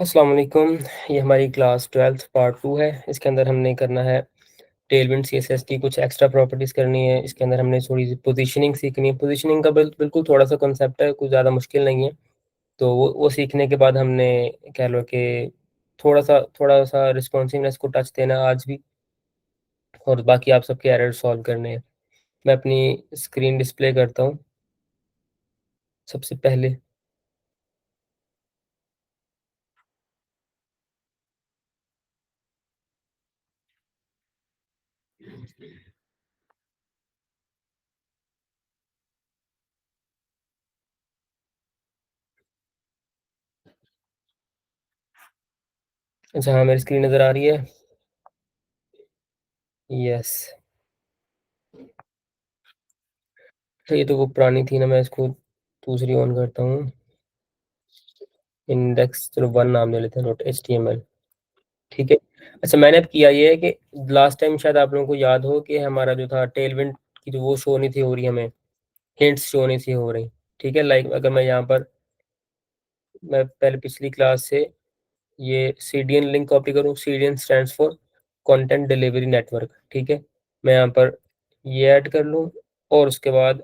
अस्सलाम वालेकुम। ये हमारी क्लास 12th पार्ट 2 है। इसके अंदर हमने करना है टेलविंड सीएसएस की कुछ एक्स्ट्रा प्रॉपर्टीज़ करनी है। इसके अंदर हमने थोड़ी-सी पोज़ीशनिंग सीखनी है। पोज़ीशनिंग का बिल्कुल थोड़ा-सा कॉन्सेप्ट है, कुछ ज़्यादा मुश्किल नहीं है। तो वो सीखने के बाद हमने कह लो कि थोड़ा-सा रिस्पॉन्सिवनेस को टच देना है आज भी, और बाकी आप सबके एरर सॉल्व करने हैं। मैं अपनी स्क्रीन डिस्प्ले करता हूँ सबसे पहले। अच्छा, हाँ, मेरी स्क्रीन नज़र आ रही है? यस। तो ये तो वो पुरानी थी ना, मैं इसको दूसरी ऑन करता हूँ। इंडेक्स चलो 1 नाम दे लेते हैं, डॉट एचटीएमएल। ठीक है। अच्छा, मैंने अब किया ये है कि लास्ट टाइम शायद आप लोगों को याद हो कि हमारा जो था टेलविंड की जो वो शो नहीं थी हो रही हमें, हिंट्स शो नहीं थी हो रही। ठीक है, लाइक अगर मैं यहाँ पर मैं पहले पिछली क्लास से ये सीडीएन लिंक कॉपी करूँ, CDN stands for content delivery network. ठीक है, मैं यहाँ पर ये ऐड कर लूँ और उसके बाद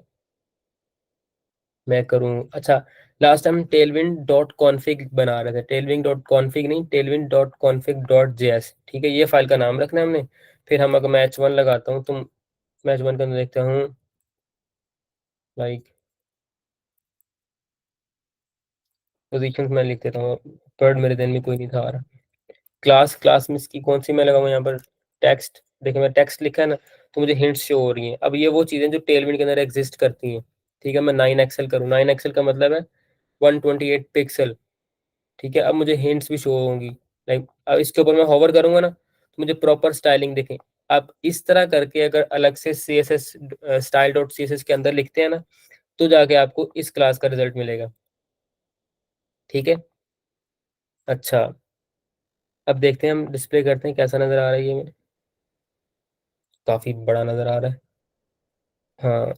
मैं करूँ। अच्छा, last time Tailwind dot config बना रहे थे, टेलविंड डॉट कॉन्फिग नहीं, Tailwind dot config dot JS. ठीक है, ये फाइल का नाम रखना है हमने। फिर हम अगर मैं h1 लगाता हूँ तो मैं h1 के अंदर देखता हूँ लाइक पोजीशंस मैं लिख देता हूँ। वर्ड मेरे दिन में कोई नहीं था आ रहा। क्लास क्लास में इसकी कौन सी मैं लगाऊँ यहाँ पर? टेक्स्ट। देखिए, मैं टेक्स्ट लिखा है ना, तो मुझे हिंट्स शो हो रही हैं। अब ये वो चीज़ें जो टेलविंड के अंदर एग्जिस्ट करती हैं। ठीक है, मैं 9 एक्सेल करूँ, 9 एक्सेल का मतलब है 128 पिक्सल। ठीक है, अब मुझे हिंट्स भी शो होंगी। लाइक अब इसके ऊपर मैं होवर करूंगा ना, तो मुझे प्रॉपर स्टाइलिंग दिखे। आप इस तरह करके अगर अलग से C S S style dot C S S के अंदर लिखते हैं ना, तो जाके आपको इस क्लास का रिजल्ट मिलेगा। ठीक है। अच्छा, अब देखते हैं, हम डिस्प्ले करते हैं कैसा नज़र आ रहा है ये मेरे। काफ़ी बड़ा नज़र आ रहा है। हाँ,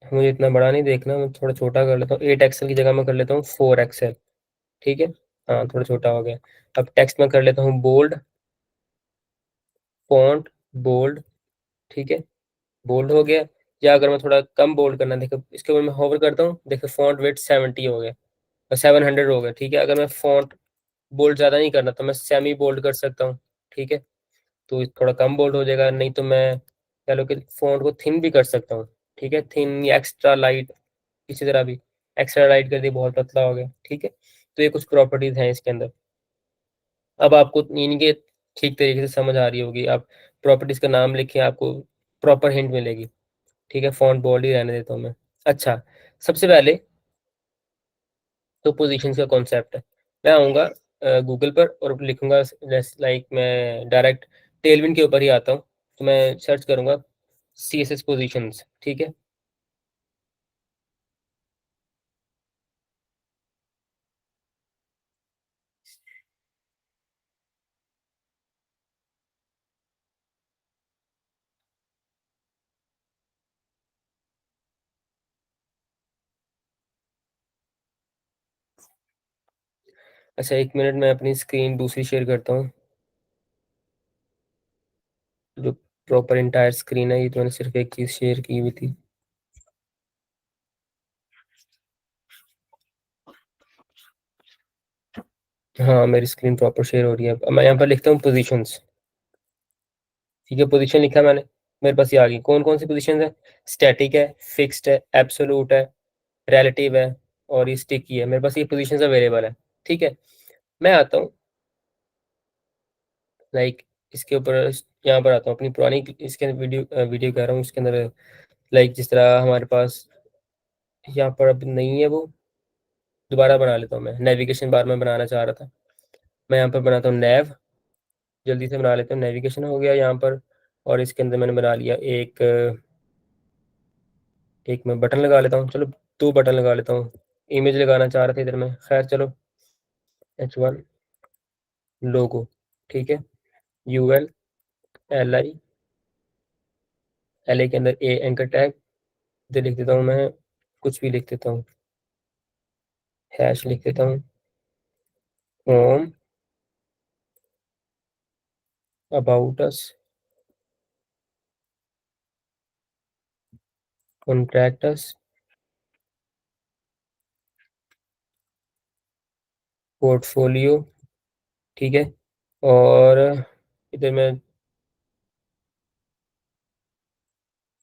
मुझे इतना बड़ा नहीं देखना, मैं थोड़ा छोटा कर लेता हूँ। 8 एक्सेल की जगह मैं कर लेता हूँ 4 एक्सेल। ठीक है। हाँ, थोड़ा छोटा हो गया। अब टेक्स्ट में कर लेता हूँ बोल्ड, फॉन्ट बोल्ड। ठीक है, बोल्ड हो गया। या अगर मैं थोड़ा कम बोल्ड करना, देखो इसके ऊपर मैं होवर करता हूँ, देखो फॉन्ट वेट 70 हो गया, 700 हो गया। ठीक है, अगर मैं फॉन्ट बोल्ड ज़्यादा नहीं करना तो मैं सेमी बोल्ड कर सकता हूँ। ठीक है, तो थोड़ा कम बोल्ड हो जाएगा। नहीं तो मैं कह लो कि फॉन्ट को थिन भी कर सकता हूँ। ठीक है, थिन या एक्स्ट्रा लाइट, किसी तरह भी। एक्स्ट्रा लाइट कर दी, बहुत पतला हो गया। ठीक है, तो ये कुछ प्रॉपर्टीज हैं इसके अंदर। अब आपको इनके ठीक तरीके से समझ आ रही होगी। आप प्रॉपर्टीज का नाम लिखें, आपको प्रॉपर हिंट मिलेगी। ठीक है, फॉन्ट बोल्ड ही रहने देता हूँ मैं। अच्छा, सबसे पहले तो पोजीशंस का कॉन्सेप्ट है। मैं आऊँगा गूगल पर और लिखूँगा लाइक मैं डायरेक्ट टेलविंड के ऊपर ही आता हूँ। तो मैं सर्च करूँगा सीएसएस पोजीशंस। ठीक है। अच्छा, 1 मिनट, मैं अपनी स्क्रीन दूसरी शेयर करता हूँ। जो प्रॉपर एंटायर स्क्रीन है, ये तो मैंने सिर्फ़ एक चीज़ शेयर की हुई थी। हाँ, मेरी स्क्रीन प्रॉपर शेयर हो रही है। अब मैं यहाँ पर लिखता हूँ पोजीशंस। ठीक है, पोजीशन लिखा मैंने, मेरे पास ये आ गई। कौन-कौन सी पोजीशंस है? स्टैटिक है, फिक्स्ड है, एब्सोल्यूट है, रिलेटिव है और ये स्टिकी है। मेरे पास ये पोजीशंस अवेलेबल है। ठीक है, मैं आता हूँ लाइक इसके ऊपर, यहाँ पर आता हूँ अपनी पुरानी इसके अंदर वीडियो कह रहा हूँ, इसके अंदर लाइक जिस तरह हमारे पास यहाँ पर अब नहीं है वो, दोबारा बना लेता हूँ मैं। नेविगेशन बार मैं बनाना चाह रहा था, मैं यहाँ पर बनाता हूँ नैव। जल्दी से बना लेता हूँ, नेविगेशन हो गया यहाँ पर। और इसके अंदर मैंने बना लिया एक मैं बटन लगा लेता हूँ। चलो, 2 बटन लगा लेता हूँ। इमेज लगाना चाह रहा था इधर मैं, खैर चलो। H1 लोगो। ठीक है, UL LI, LI के अंदर A एंकर टैग, इधर लिख देता हूँ मैं, कुछ भी लिख देता हूँ, हैश लिख देता हूँ, home. About us, contact us, portfolio, ठीक है। और इधर मैं,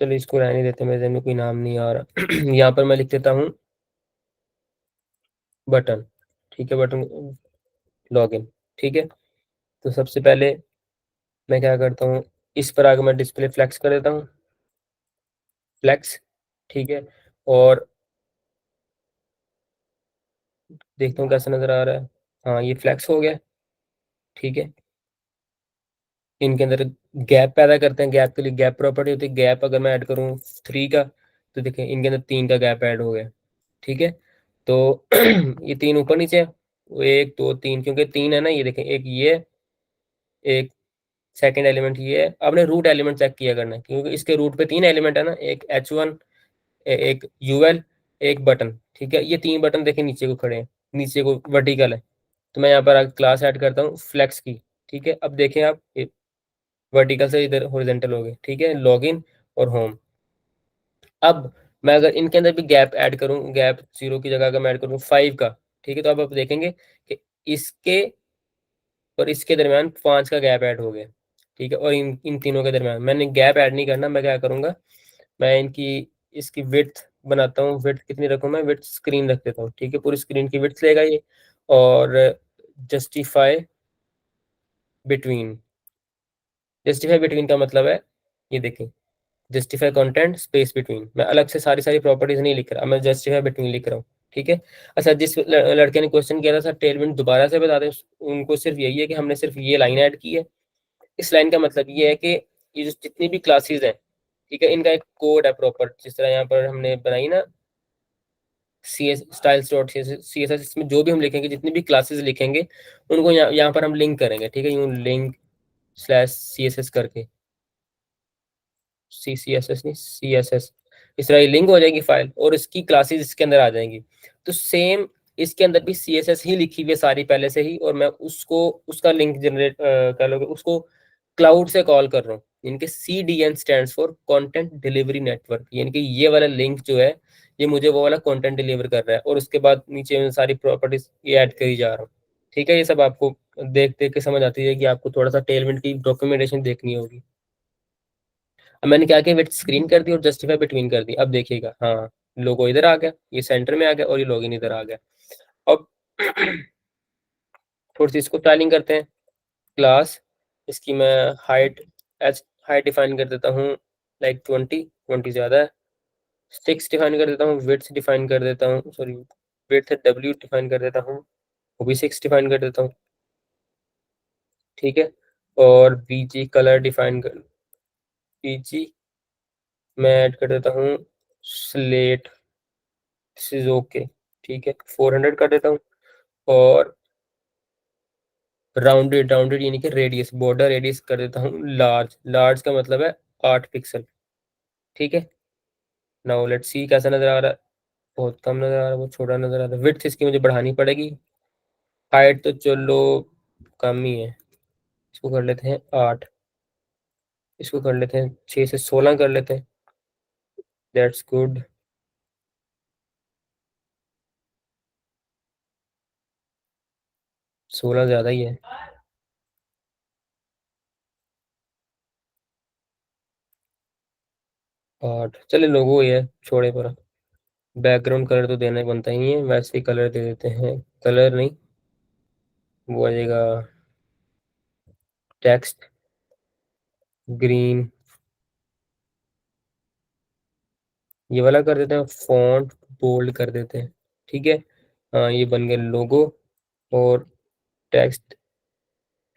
चलो इसको रहने देते हैं, मेरे ज़हन में कोई नाम नहीं आ रहा। यहाँ पर मैं लिख देता हूँ बटन, ठीक है, बटन लॉगिन, ठीक है। तो सबसे पहले मैं क्या करता हूँ, इस पर आगे मैं डिस्प्ले फ्लेक्स कर देता हूँ, फ्लेक्स, ठीक है। और देखता हूँ कैसा नज़र आ रहा है। हाँ, ये फ्लेक्स हो गया, ठीक है। इनके अंदर गैप पैदा करते हैं, गैप के लिए गैप प्रॉपर्टी होती है। गैप अगर मैं ऐड करूँ 3 का, तो देखें इनके अंदर 3 का गैप ऐड हो गया, ठीक है। तो ये 3 ऊपर नीचे है, 1 2 3, क्योंकि 3 है ना, ये देखें, एक ये, एक सेकंड एलिमेंट ये है। आपने रूट एलिमेंट चेक किया करना है, क्योंकि इसके रूट पे 3 एलिमेंट है ना, एक H1, एक यूएल, एक बटन, ठीक है। ये 3 बटन देखें नीचे को खड़े हैं, नीचे को वर्टिकल है। तो मैं यहाँ पर क्लास ऐड करता हूँ फ्लेक्स की, ठीक है। अब देखें आप, वर्टिकल से इधर हॉरिजॉन्टल हो गए, ठीक है, लॉगिन और होम। अब मैं अगर इनके अंदर भी गैप ऐड करूं, गैप 0 की जगह अगर मैं ऐड करूं 5 का, ठीक है, तो अब आप देखेंगे कि इसके और इसके दरमियान 5 का गैप ऐड हो गया, ठीक है। और इन इन तीनों के दरमियान मैंने गैप ऐड नहीं करना, मैं क्या करूंगा, मैं इनकी इसकी विड्थ बनाता हूँ। विड्थ कितनी रखूँ मैं, विड्थ स्क्रीन रख देता हूँ, ठीक है, पूरी स्क्रीन की विड्थ लेगा ये। और जस्टिफाई बिटवीन, जस्टिफाई बिटवीन का मतलब है, ये देखें, जस्टिफाई कंटेंट स्पेस बिटवीन। मैं अलग से सारी सारी प्रॉपर्टीज नहीं लिख रहा, मैं जस्टिफाई बिटवीन लिख रहा हूँ, ठीक है। अच्छा, जिस लड़के ने क्वेश्चन किया था सर टेलमेंट दोबारा से बता दें, उनको सिर्फ यही है कि हमने सिर्फ ये लाइन ऐड की है। इस लाइन का मतलब ये है कि ये जो जितनी भी क्लासेस हैं, ठीक है, इनका एक कोड है प्रॉपर, जिस तरह यहाँ पर हमने बनाई ना, C S styles dot C S S, इसमें जो भी हम लिखेंगे, जितनी भी क्लासेस लिखेंगे, उनको यहाँ पर हम लिंक करेंगे, ठीक है, यूँ link slash C S S करके, सी सी एस एस नहीं, सी एस एस, इस तरह लिंक हो जाएगी फाइल, और इसकी क्लासेस इसके अंदर आ जाएंगी। तो सेम इसके अंदर भी सी एस एस ही लिखी हुई है सारी पहले से ही, और मैं उसको, उसका लिंक जनरेट कर लोगे, उसको क्लाउड से कॉल कर रहा हूँ। यानी कि C D N stand for content delivery network, यानी कि ये वाला लिंक जो है, ये मुझे वो वाला कंटेंट डिलीवर कर रहा है, और उसके बाद नीचे में सारी प्रॉपर्टीज ये ऐड करी जा रहा हूँ, ठीक है। ये सब आपको देख देख के समझ आती है कि आपको थोड़ा सा टेलमेंट की डॉक्यूमेंटेशन देखनी होगी। अब मैंने क्या किया, वेट स्क्रीन कर दी और जस्टिफाई बिटवीन कर दी। अब देखिएगा, हाँ, लोगो इधर आ गया, ये सेंटर में आ गया, और ये लॉगिन इधर आ गया। अब थोड़ी सी इसको स्टाइलिंग करते हैं। क्लास, इसकी मैं हाइट, एच हाइट डिफाइन कर देता हूँ, लाइक 20 ज़्यादा है। 6 डिफाइन कर देता हूँ, विड्थ डिफाइन कर देता हूँ, सॉरी, विड्थ W डिफाइन कर देता हूँ, वो भी 6 डिफाइन कर देता हूँ, ठीक है। और बीजी कलर डिफाइन कर, बीजी मैं ऐड कर देता हूँ स्लेट, दिस इज ओके, ठीक है, 400 कर देता हूँ। और राउंडेड, राउंडेड यानी कि रेडियस, बॉर्डर रेडियस कर देता हूँ लार्ज, लार्ज का मतलब है 8 पिक्सल, ठीक है। नाउ लेट्स सी कैसा नजर आ रहा है, बहुत कम नजर आ रहा है, बहुत छोटा नजर आ रहा है। विड्थ इसकी मुझे बढ़ानी पड़ेगी। हाइट तो चलो कम ही है, इसको कर लेते हैं 8, इसको कर लेते हैं 6 से 16 कर लेते हैं, दैट्स गुड। 16 ज्यादा ही है, 8 चले, लोगो ये है, छोड़े पर। बैकग्राउंड कलर तो देना ही बनता ही है, वैसे ही कलर दे देते हैं, कलर नहीं, वो आ जाएगा टेक्स्ट ग्रीन, ये वाला कर देते हैं, फॉन्ट बोल्ड कर देते हैं, ठीक है। हाँ, ये बन गया लोगो। और टेक्स्ट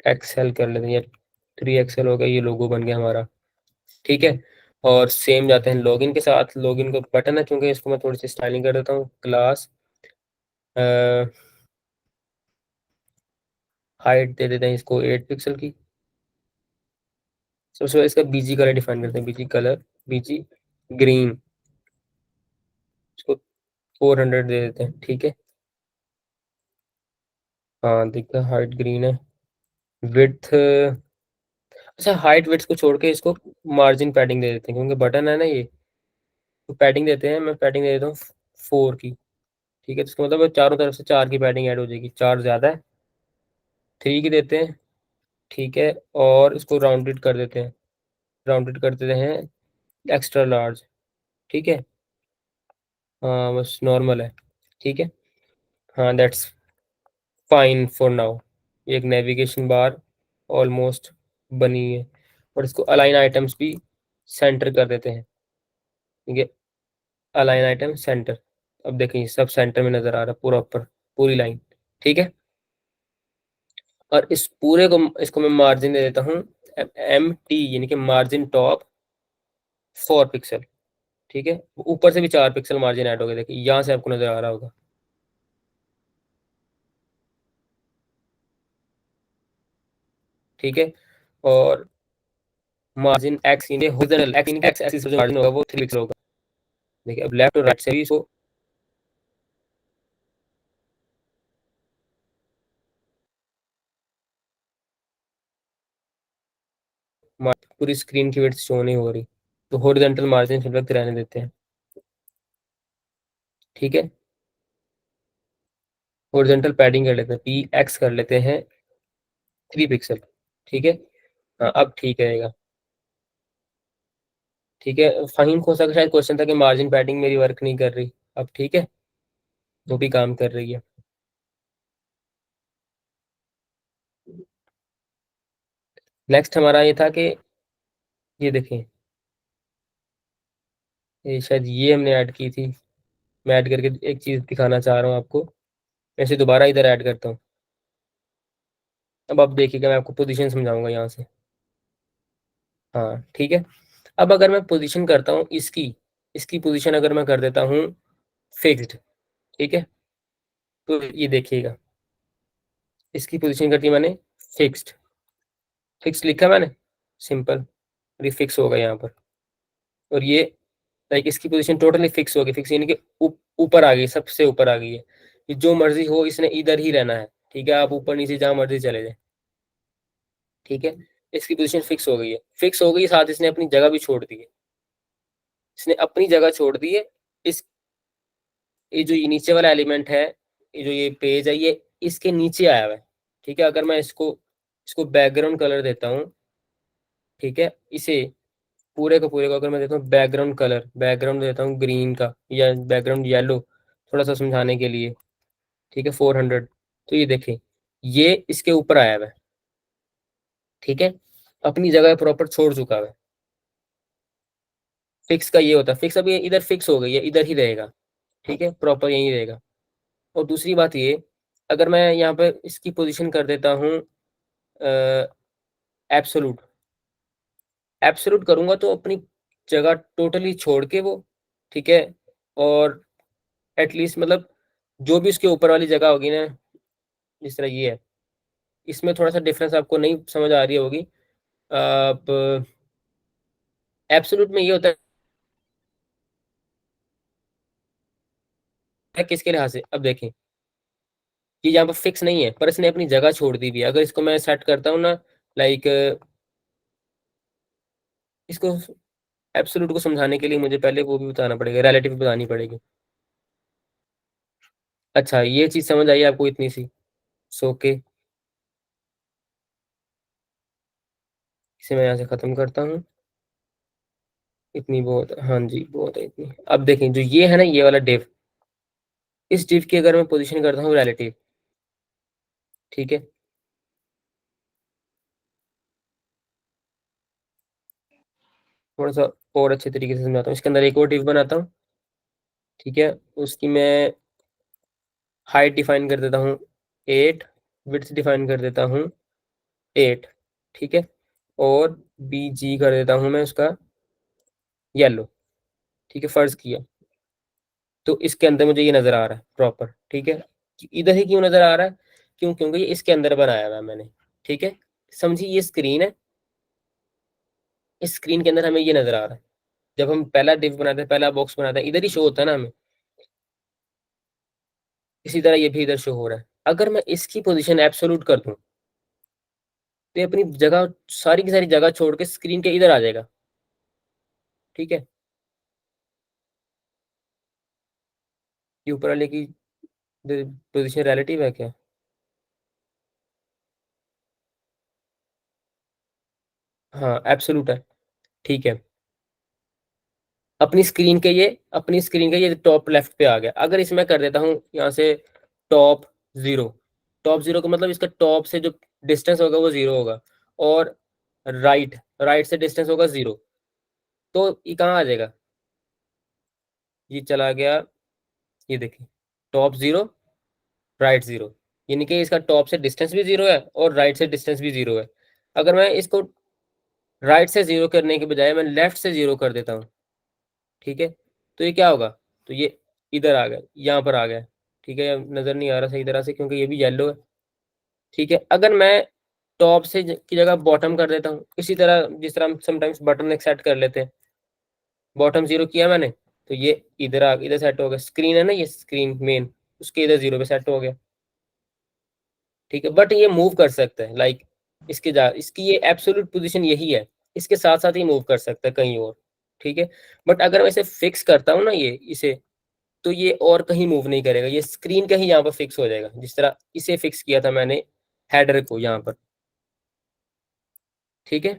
एक्सेल कर लेते हैं, ये 3 XL हो गया, ये लोगो बन गया हमारा, ठीक है। और सेम जाते हैं लॉगिन के साथ। लॉगिन का बटन है, क्योंकि इसको मैं थोड़ी सी स्टाइलिंग कर देता हूँ। क्लास हाइट दे देते हैं इसको 8 पिक्सल की। सबसे पहले इसका बीजी कलर डिफाइन करते हैं, बीजी कलर, बीजी ग्रीन, इसको 400 दे देते हैं, ठीक है। हाँ, दिखता हाइट ग्रीन है। विड्थ अच्छा, हाइट विड्थ को छोड़ के इसको मार्जिन पैडिंग दे देते हैं, क्योंकि बटन है ना ये, तो पैडिंग देते हैं, मैं पैडिंग दे देता हूँ 4 की। ठीक है, तो इसका मतलब चारों तरफ से 4 की पैडिंग ऐड हो जाएगी, 4 ज़्यादा है, 3 की देते हैं। ठीक है, और इसको राउंडेड कर देते हैं, राउंडेड कर देते हैं एक्स्ट्रा लार्ज। ठीक है, हाँ बस नॉर्मल है। ठीक है, हाँ दैट्स फाइन फॉर नाउ। एक नेविगेशन बार ऑलमोस्ट बनी है, और इसको अलाइन आइटम्स भी सेंटर कर देते हैं। ठीक है, अलाइन आइटम सेंटर। अब देखें सब सेंटर में नजर आ रहा है, पूरा ऊपर पूरी लाइन। ठीक है, और इस पूरे को, इसको मैं मार्जिन दे देता हूँ MT, यानी कि मार्जिन टॉप 4 पिक्सल। ठीक है, ऊपर से भी 4 पिक्सल मार्जिन ऐड हो गया, देखिए यहाँ से आपको नजर आ रहा होगा। ठीक है, और मार्जिन एक्स यानी हॉरिजॉन्टल एक्स, यानी कि एक्स एक्सिस पे जो मार्जिन होगा वो 3 पिक्सल होगा। देखिए अब लेफ्ट और राइट से भी इसको पूरी स्क्रीन की विड्थ शो नहीं हो रही, तो हॉरिजॉन्टल मार्जिन फिल वक्त रहने देते हैं। ठीक है, हॉरिजॉन्टल पैडिंग कर लेते हैं, PX कर लेते हैं 3 पिक्सल। ठीक है, हाँ अब ठीक रहेगा। ठीक है, फहीम खोसा का शायद क्वेश्चन था कि मार्जिन पैडिंग मेरी वर्क नहीं कर रही। अब ठीक है, वो भी काम कर रही है। नेक्स्ट हमारा ये था कि ये देखें, ये शायद ये हमने ऐड की थी, मैं ऐड करके एक चीज़ दिखाना चाह रहा हूँ आपको। मैं इसे दोबारा इधर ऐड करता हूँ। अब आप देखिएगा, मैं आपको पोजीशन समझाऊंगा यहाँ से। हाँ ठीक है, अब अगर मैं पोजीशन करता हूँ इसकी, इसकी पोजीशन अगर मैं कर देता हूँ फिक्स्ड। ठीक है, तो ये देखिएगा, इसकी पोजीशन कर दी मैंने फिक्स्ड। फिक्स लिखा मैंने, सिंपल, ये फिक्स होगा यहाँ पर। और ये लाइक इसकी पोजीशन टोटली फिक्स होगी, फिक्स यानी कि ऊपर आ गई, सबसे ऊपर आ गई है। ये जो मर्जी हो इसने इधर ही रहना है। ठीक है, आप ऊपर नीचे जहाँ मर्जी चले जाए। ठीक है, इसकी पोजीशन फिक्स हो गई है, फिक्स हो गई, साथ इसने अपनी जगह भी छोड़ दी है। इसने अपनी जगह छोड़ दी है। इस, ये जो ये नीचे वाला एलिमेंट है, ये जो ये पेज है, ये इसके नीचे आया हुआ है। ठीक है, अगर मैं इसको, इसको बैकग्राउंड कलर देता हूँ। ठीक है, इसे पूरे को, पूरे को अगर मैं देता हूँ बैकग्राउंड कलर, बैकग्राउंड देता हूँ ग्रीन का या बैकग्राउंड येलो, थोड़ा सा समझाने के लिए। ठीक है, 400। तो ये देखें, ये इसके ऊपर आया हुआ है। ठीक है, अपनी जगह प्रॉपर छोड़ चुका है। फिक्स का ये होता है, फिक्स, अब ये इधर फिक्स हो गई है, इधर ही रहेगा। ठीक है, प्रॉपर यहीं रहेगा। और दूसरी बात ये, अगर मैं यहाँ पे इसकी पोजीशन कर देता हूँ एब्सोलूट, एब्सोलूट करूंगा तो अपनी जगह टोटली छोड़ के वो, ठीक है, और एटलीस्ट मतलब जो भी उसके ऊपर वाली जगह होगी ना, जिस तरह ये है, इसमें थोड़ा सा डिफरेंस आपको नहीं समझ आ रही होगी। आप एब्सोलूट में ये होता है किसके लिहाज से, अब देखें, ये यहाँ पर फिक्स नहीं है, पर इसने अपनी जगह छोड़ दी भी है। अगर इसको मैं सेट करता हूँ ना, लाइक इसको एब्सोलूट को समझाने के लिए मुझे पहले वो भी बताना पड़ेगा, रिलेटिव बतानी पड़ेगी। अच्छा, ये चीज समझ आई आपको इतनी सी, सो के इसे मैं यहाँ से खत्म करता हूँ। इतनी बहुत, हाँ जी बहुत है इतनी। अब देखें, जो ये है ना, ये वाला डिव, इस डिव की अगर मैं पोजीशन करता हूँ रिलेटिव। ठीक है, थोड़ा सा और अच्छे तरीके से समझाता हूँ, इसके अंदर एक और डिव बनाता हूँ। ठीक है, उसकी मैं हाइट डिफाइन कर देता हूँ 8, विड्थ डिफाइन कर देता हूँ 8। ठीक है, और BG कर देता हूँ मैं उसका येलो। ठीक है, फर्ज किया, तो इसके अंदर मुझे ये नजर आ रहा है प्रॉपर। ठीक है, इधर ही क्यों नजर आ रहा है, क्यों, क्योंकि ये इसके अंदर बनाया हुआ है मैंने। ठीक है, समझिए ये स्क्रीन है, इस स्क्रीन के अंदर हमें ये नजर आ रहा है। जब हम पहला डिव बनाते हैं, पहला बॉक्स बनाते हैं, इधर ही शो होता है ना हमें, इसी तरह ये भी इधर शो हो रहा है। अगर मैं इसकी पोजीशन एब्सोल्यूट कर दूं, तो ये अपनी जगह, सारी की सारी जगह छोड़ के स्क्रीन के इधर आ जाएगा। ठीक है, ये ऊपर वाले की पोजीशन रिलेटिव है क्या? हाँ एब्सोल्यूट है। ठीक है, अपनी स्क्रीन के ये टॉप लेफ्ट पे आ गया। अगर इसमें कर देता हूँ यहाँ से टॉप जीरो, टॉप जीरो का मतलब इसका टॉप से जो डिस्टेंस होगा वो जीरो होगा, और राइट राइट से डिस्टेंस होगा जीरो, तो ये कहाँ आ जाएगा? ये चला गया, ये देखिए, टॉप जीरो राइट जीरो, यानी कि इसका टॉप से डिस्टेंस भी जीरो है और राइट से डिस्टेंस भी जीरो है। अगर मैं इसको राइट से जीरो करने के बजाय मैं लेफ्ट से जीरो कर देता हूँ, ठीक है, तो ये क्या होगा? तो ये इधर आ गया, यहाँ पर आ गया। ठीक है, नजर नहीं आ रहा सही तरह से क्योंकि ये भी येलो है। ठीक है, अगर मैं टॉप से की जगह बॉटम कर देता हूँ, इसी तरह जिस तरह हम समटाइम्स बटन एक सेट कर लेते हैं, बॉटम जीरो किया मैंने, तो ये इधर सेट हो गया। स्क्रीन है ना, ये स्क्रीन मेन, उसके इधर जीरो पे सेट हो गया। ठीक है, बट ये मूव कर सकता है, लाइक इसकी ये एब्सोल्यूट पोजीशन यही है, इसके साथ साथ ही मूव कर सकता है कहीं और। ठीक है, बट अगर मैं इसे फिक्स करता हूँ ना, ये इसे, तो ये और कहीं मूव नहीं करेगा, ये स्क्रीन का ही यहाँ पर फिक्स हो जाएगा, जिस तरह इसे फिक्स किया था मैंने हेडर को यहाँ पर। ठीक है,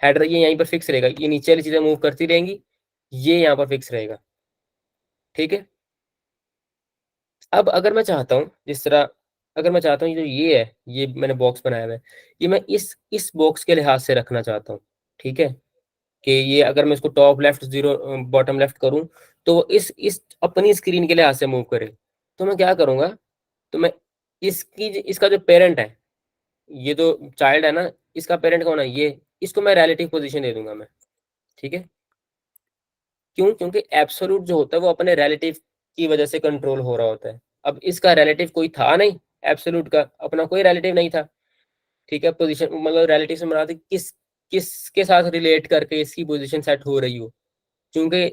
हेडर ये यहीं पर फिक्स रहेगा, ये नीचे वाली चीजें मूव करती रहेंगी, ये यहाँ पर फिक्स रहेगा। ठीक है, अब अगर मैं चाहता हूँ जिस तरह, अगर मैं चाहता हूँ, ये जो ये है, ये मैंने बॉक्स बनाया हुआ है, ये मैं इस बॉक्स के लिहाज से रखना चाहता हूँ। ठीक है, कि ये अगर मैं इसको top left zero bottom left करूँ, तो वो इस अपनी स्क्रीन के लिहाज से मूव करे। तो मैं क्या करूँगा, तो मैं इसका जो पेरेंट है, ये जो चाइल्ड है ना, इसका पेरेंट कौन है? ये, इसको मैं रिलेटिव पोजीशन दे दूंगा मैं। ठीक है, क्यों? क्योंकि एब्सोल्यूट जो होता है वो अपने रिलेटिव की वजह से कंट्रोल हो रहा होता है। अब इसका रिलेटिव कोई था नहीं, एब्सोल्यूट का अपना कोई रिलेटिव नहीं था। ठीक है, पोजीशन मतलब रिलेटिव से मराद किसके साथ रिलेट करके इसकी पोजीशन सेट हो रही हो, क्योंकि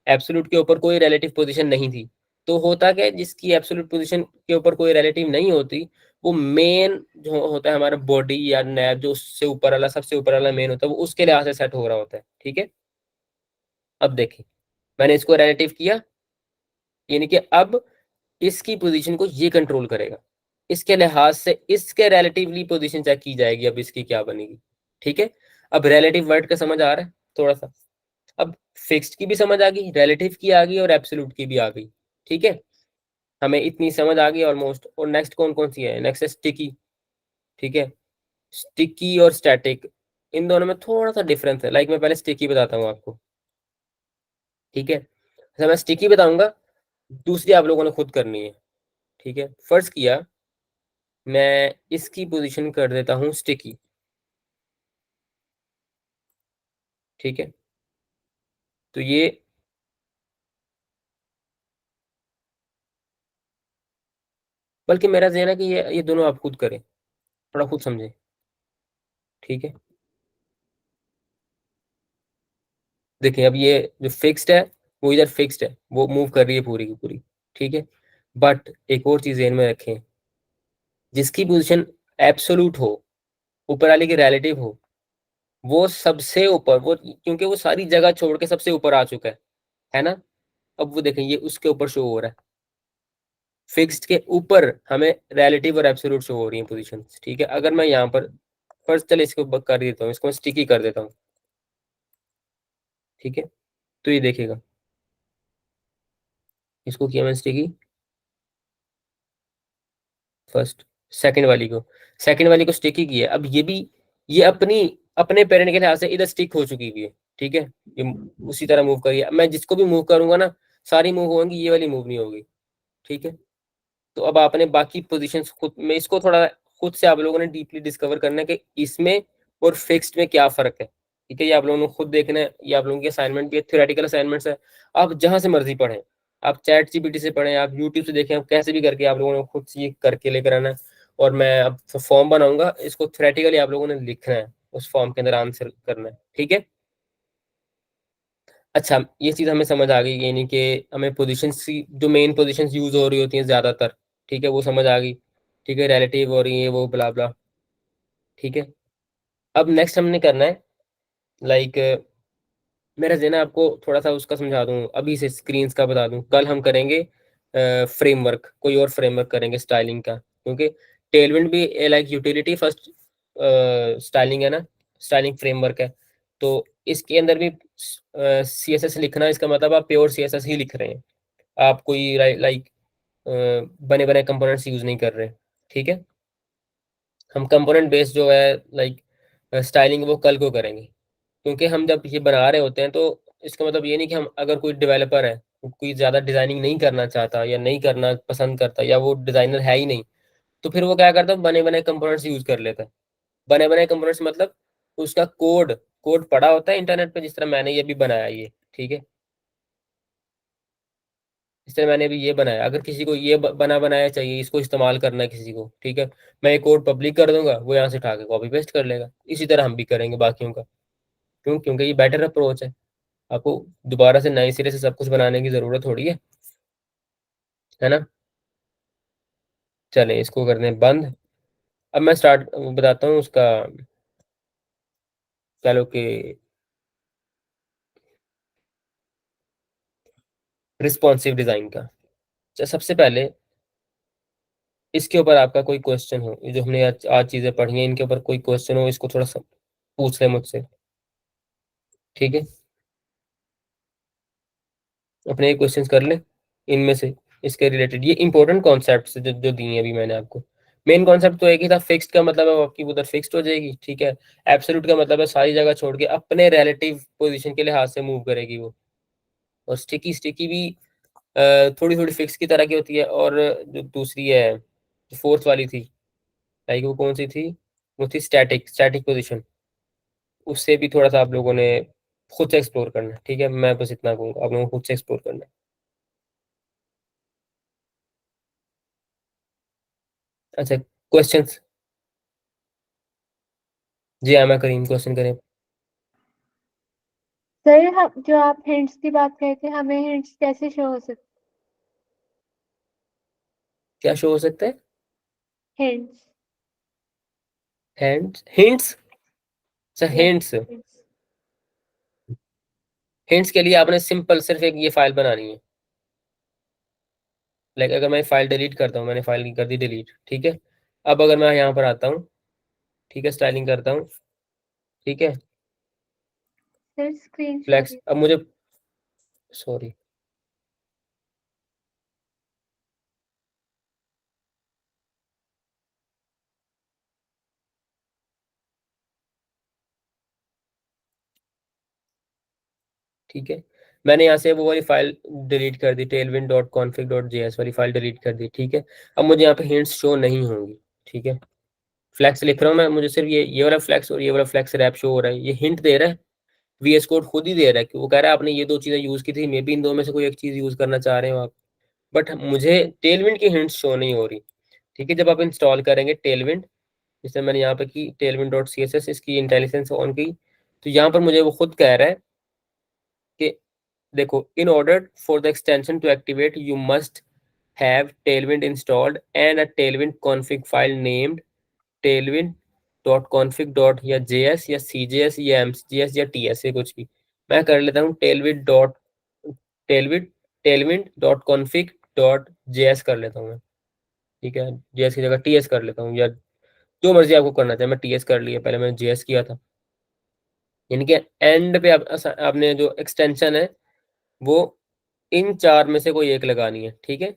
एब्सोल्यूट के ऊपर कोई रिलेटिव पोजीशन नहीं थी। तो होता क्या है, जिसकी एब्सोल्यूट पोजीशन के ऊपर कोई रिलेटिव नहीं होती, वो मेन जो होता है हमारा बॉडी या नैब, जो उससे ऊपर वाला, सबसे ऊपर वाला मेन होता है, वो उसके लिहाज से सेट हो रहा होता है। ठीक है, अब देखिए, मैंने इसको रिलेटिव किया, यानी कि अब इसकी पोजीशन को ये कंट्रोल करेगा, इसके लिहाज से इसके रिलेटिवली पोजीशन चेक की जाएगी, अब इसकी क्या बनेगी। ठीक है, अब रिलेटिव वर्ड का समझ आ रहा है थोड़ा सा? अब फिक्स्ड की भी समझ आ गई, रिलेटिव की आ गई, और एब्सोल्यूट की भी आ गई। ठीक है, हमें इतनी समझ आ गई ऑलमोस्ट। और नेक्स्ट कौन कौन सी है? नेक्स्ट है स्टिकी। ठीक है, स्टिकी और स्टैटिक, इन दोनों में थोड़ा सा डिफरेंस है। लाइक मैं पहले स्टिकी बताता हूँ आपको। ठीक है, अच्छा मैं स्टिकी बताऊंगा, दूसरी आप लोगों ने खुद करनी है। ठीक है, फर्स्ट किया, मैं इसकी पोजीशन कर देता हूँ स्टिकी। ठीक है, तो ये, बल्कि मेरा ज़हन है कि ये दोनों आप खुद करें, थोड़ा खुद समझें। ठीक है, देखिए अब ये जो फिक्स्ड है, वो इधर फिक्स्ड है, वो मूव कर रही है पूरी की पूरी। ठीक है, बट एक और चीज ध्यान में रखें, जिसकी पोजीशन एब्सोल्यूट हो, ऊपर वाले की रिलेटिव हो, वो सबसे ऊपर, वो क्योंकि वो सारी जगह छोड़ के सबसे ऊपर आ चुका है ना? अब वो देखें, ये उसके ऊपर शो हो रहा है, फिक्स्ड के ऊपर हमें रिलेटिव और एब्सोल्यूट शो हो रही है पोजीशन। ठीक है, अगर मैं यहाँ पर फर्स्ट, चले इसको कर देता हूँ, इसको मैं स्टिकी कर देता हूँ। ठीक है, तो ये देखेगा, इसको किया मैंने स्टिकी फर्स्ट, सेकंड वाली को स्टिक ही किया। अब ये भी, ये अपने पेरेंट के लिहाज से इधर स्टिक हो चुकी हुई है। ठीक है, ये उसी तरह मूव करिए। अब मैं जिसको भी मूव करूंगा ना, सारी मूव होंगी, ये वाली मूव नहीं होगी। ठीक है, तो अब आपने बाकी पोजीशंस खुद में, इसको थोड़ा खुद से आप लोगों ने डीपली डिस्कवर करना है कि इसमें और फिक्स्ड में क्या फर्क है। ठीक है, ये आप लोगों ने खुद देखना है, ये आप लोगों की असाइनमेंट भी है, थ्योरेटिकल असाइनमेंट्स है। आप जहां से मर्जी पढ़ें, आप चैट जीपीटी से पढ़ें, आप यूट्यूब से देखें, आप कैसे भी करके आप लोगों ने खुद से ये करके लेकर आना है। और मैं अब फॉर्म बनाऊंगा, इसको थ्योरेटिकली आप लोगों ने लिखना है, उस फॉर्म के अंदर आंसर करना है। ठीक है, अच्छा ये चीज हमें समझ आ गई, यानी कि हमें पोजीशंस की, जो मेन पोजीशंस यूज हो रही होती हैं ज्यादातर, ठीक है, वो समझ आ गई। ठीक है, रिलेटिव हो रही है, वो ब्ला ब्ला। ठीक है, अब नेक्स्ट हमने करना है लाइक मेरा देना आपको थोड़ा सा उसका समझा दूं, अभी से स्क्रीन्स का बता दूं। कल हम करेंगे फ्रेमवर्क, कोई और फ्रेमवर्क करेंगे स्टाइलिंग का, क्योंकि टेलविंड भी लाइक यूटिलिटी फर्स्ट स्टाइलिंग है ना, स्टाइलिंग फ्रेमवर्क है। तो इसके अंदर भी CSS लिखना, इसका मतलब आप प्योर CSS ही लिख रहे हैं, आप कोई लाइक बने बने कंपोनेंट्स यूज नहीं कर रहे। ठीक है, हम कंपोनेंट बेस्ड जो है लाइक स्टाइलिंग वो कल को करेंगे, क्योंकि हम जब ये बना रहे होते हैं तो इसका मतलब ये नहीं कि हम, अगर कोई डेवलपर है, कोई ज़्यादा डिज़ाइनिंग नहीं करना चाहता या नहीं करना पसंद करता या वो डिज़ाइनर है ही नहीं, तो फिर वो क्या करता है, बने बनाए कंपोनेंट्स यूज कर लेता है। बने बनाए कंपोनेंट्स मतलब उसका कोड कोड पड़ा होता है इंटरनेट पे, जिस तरह मैंने ये भी बनाया ये। ठीक है, इस तरह मैंने भी ये बनाया, अगर किसी को ये बना बनाया चाहिए, इसको इस्तेमाल करना है किसी को, ठीक है, मैं ये कोड पब्लिक कर दूंगा, वो यहाँ से उठा के कॉपी पेस्ट कर लेगा। इसी तरह हम भी करेंगे बाकियों का। क्यों? क्योंकि ये बेटर अप्रोच है, आपको दोबारा से नए सिरे से सब कुछ बनाने की जरूरत थोड़ी है ना। चलें इसको करने बंद। अब मैं स्टार्ट बताता हूँ उसका, चलो कि रिस्पॉन्सिव डिजाइन का। सबसे पहले इसके ऊपर आपका कोई क्वेश्चन हो, ये जो हमने आज चीजें पढ़ी हैं इनके ऊपर कोई क्वेश्चन हो, इसको थोड़ा सा पूछ ले मुझसे। ठीक है, अपने क्वेश्चंस कर ले इनमें से, इसके रिलेटेड ये इंपॉर्टेंट कॉन्सेप्ट जो दिए हैं अभी मैंने आपको। मेन कॉन्सेप्ट तो एक ही था, फिक्स्ड का मतलब है वो आपकी उधर फिक्स्ड हो जाएगी। ठीक है, एब्सोल्यूट का मतलब है सारी जगह छोड़ के अपने रिलेटिव पोजीशन के लिहाज से मूव करेगी वो। और स्टिकी स्टिकी भी थोड़ी थोड़ी फिक्स की तरह की होती है। और जो दूसरी है, जो फोर्थ वाली थी, लाइक वो कौन सी थी, वो थी स्टैटिक, स्टैटिक पोजीशन। उससे भी थोड़ा सा आप लोगों ने खुद से एक्सप्लोर करना है। ठीक है, मैं बस इतना कहूँगा, आप लोगों को खुद से एक्सप्लोर करना है। अच्छा, क्वेश्चंस। जी हाँ, मैं करीम, क्वेश्चन करें। सर हम जो आप हिंट्स की बात करे थे, हमें हिंट्स कैसे शो हो सकते? क्या शो हो सकता है? हिंट्स। Hands, hints. अच्छा, यस। हिंट्स। हिंट्स। हिंट्स के लिए आपने सिंपल सिर्फ एक ये फाइल बनानी है। लाइक अगर मैं फाइल डिलीट करता हूँ, मैंने फाइल कर दी डिलीट, ठीक है। अब अगर मैं यहाँ पर आता हूँ, ठीक है, स्टाइलिंग करता हूँ, ठीक है, सर स्क्रीन शो फ्लैक्स, भी। अब मुझे, सॉरी, ठीक है, मैंने यहाँ से वो वाली फाइल डिलीट कर दी, tailwind.config.js वाली फाइल डिलीट कर दी। ठीक है, अब मुझे यहाँ पे हिंट्स शो नहीं होंगी। ठीक है, फ्लैक्स लिख रहा हूँ मैं, मुझे सिर्फ ये वाला फ्लैक्स और ये वाला फ्लैक्स रैप शो हो रहा है। ये हिंट दे रहा है, VS कोड खुद ही दे रहा है कि वो कह रहा है आपने ये दो चीजें यूज की थी, मे बी इन दो में से कोई एक चीज यूज करना चाह रहे हो आप, बट मुझे टेलविंड की हिंट्स शो नहीं हो रही। ठीक है, जब आप इंस्टॉल करेंगे टेलविंड, जैसे मैंने यहाँ पे की tailwind.css, इसकी इंटेलिजेंस ऑन की, तो यहाँ पर मुझे वो खुद कह रहा है कि देखो, in order for the extension to activate you must have Tailwind installed and a Tailwind config file named tailwind.config dot या JS या CJS या MJS या TS, कुछ भी। मैं कर लेता हूँ Tailwind Tailwind dot config dot JS कर लेता हूँ मैं। ठीक है, JS की जगह TS कर लेता हूँ, या जो मर्जी आपको करना चाहे। मैं TS कर लिया, पहले मैंने JS किया था। यानी कि एंड पे आपने जो एक्सटेंशन है वो इन चार में से कोई एक लगानी है। ठीक है,